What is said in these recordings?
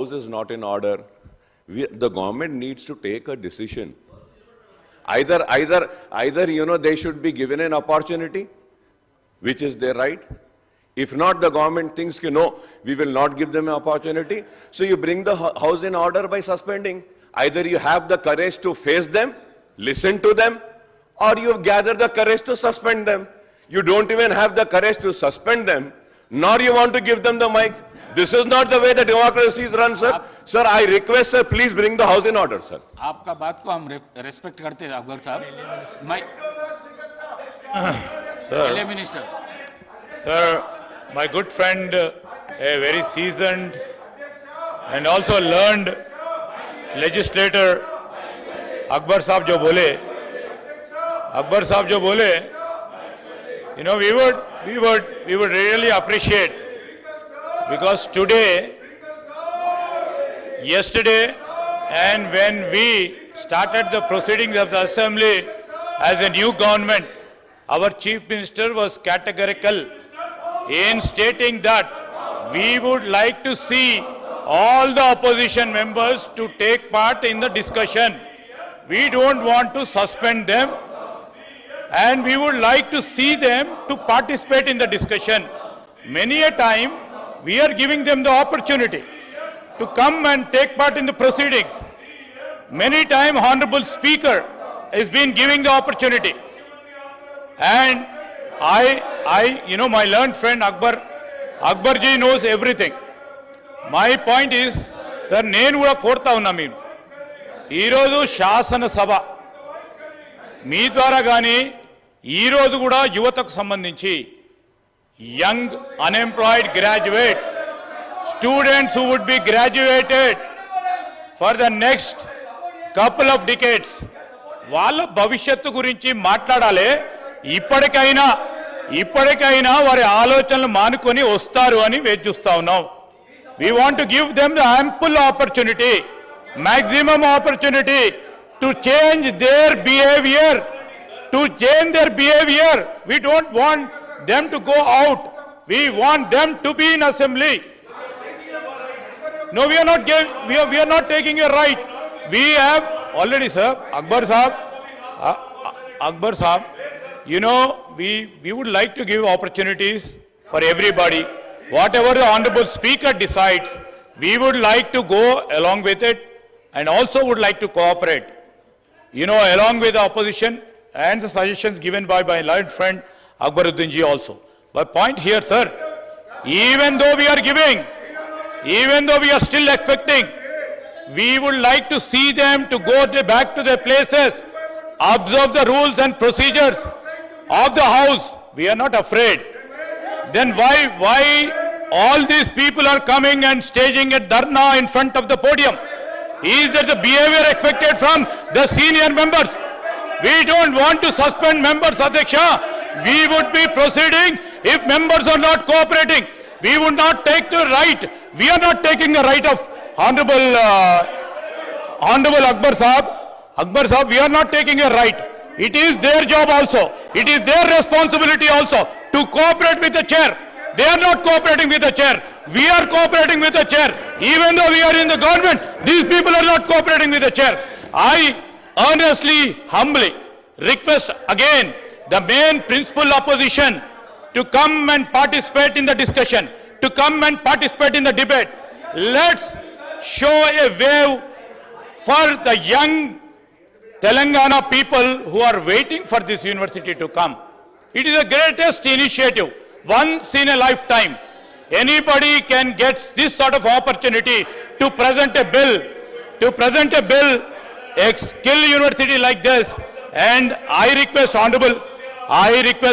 is not in order. The government needs to take a decision. Either they should be given an opportunity, which is their right. If not, the government thinks, no, we will not give them an opportunity. So you bring the house in order by suspending. Either you have the courage to face them, listen to them, or you gather the courage to suspend them. You don't even have the courage to suspend them, nor you want to give them the mic. This is not the way the democracy is run, sir. Sir, I request, sir, please bring the house in order, sir. आपका बात को हम respect करते हैं अकबर साहब. Sir, minister. sir, my good friend, a very seasoned and also learned legislator, Akbar Saab jo bole, we would really appreciate, because today, yesterday, and when we started the proceedings of the assembly as a new government, our chief minister was categorical in stating that we would like to see all the opposition members to take part in the discussion. We don't want to suspend them, and we would like to see them to participate in the discussion. Many a time, we are giving them the opportunity to come and take part in the proceedings. Many times, Honorable Speaker has been giving the opportunity. And my learned friend Akbarji knows everything. My point is, sir, నేను కూడా కోరుతా ఉన్నా మీరు ఈరోజు శాసనసభ మీ ద్వారా కానీ ఈరోజు కూడా యువతకు సంబంధించి young unemployed graduate, students who would be graduated for the next couple of decades, వాళ్ళ భవిష్యత్తు గురించి మాట్లాడాలి. ఇప్పటికైనా వారి ఆలోచనలు మానుకొని వస్తారు అని వేచి చూస్తా ఉన్నాం. We want to give them the ample opportunity, maximum opportunity to change their behavior, We don't want them to go out. We want them to be in assembly. No, we are not taking a right. We have already, sir, Akbar Saab, we would like to give opportunities for everybody. Whatever the Honorable Speaker decides, we would like to go along with it, and also would like to cooperate, along with the opposition and the suggestions given by my learned friend Akbaruddin ji also. But point here, sir, even though we are giving, even though we are still expecting, we would like to see them to go back to their places, observe the rules and procedures of the house. We are not afraid. Then why all these people are coming and staging a dharna in front of the podium? Is that the behavior expected from the senior members? We don't want to suspend members, Adhyaksha. We would be proceeding if members are not cooperating. We would not take the right. We are not taking the right of Honorable Akbar Saab. Akbar Saab, we are not taking a right. It is their job also. It is their responsibility also to cooperate with the chair. They are not cooperating with the chair. We are cooperating with the chair. Even though we are in the government, these people are not cooperating with the chair. I earnestly, humbly request again the main principal opposition to come and participate in the discussion, to come and participate in the debate. Let's show a wave for the young Telangana people who are waiting for this university to come. It is the greatest initiative, once in a lifetime. Anybody can get this sort of opportunity to present a bill, a skill university like this. And I request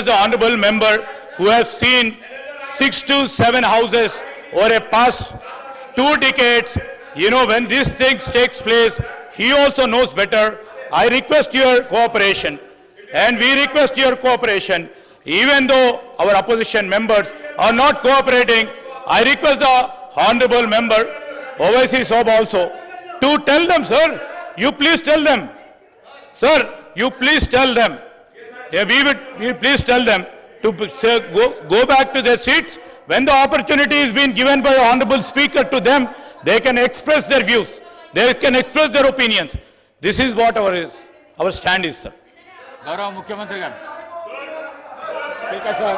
the honorable member who has seen 6 to 7 houses over a past 2 decades, when these things takes place, he also knows better. I request your cooperation, and we request your cooperation. Even though our opposition members are not cooperating, I request the honorable member, Owaisi Saab also, to tell them, sir, you please tell them. Sir, you please tell them. Yeah, we please tell them to go back to their seats. When the opportunity is being given by the Honorable Speaker to them, They can express their views. They can express their opinions. This is what our stand is, sir. గౌరవ ముఖ్యమంత్రి గారు Speaker, sir.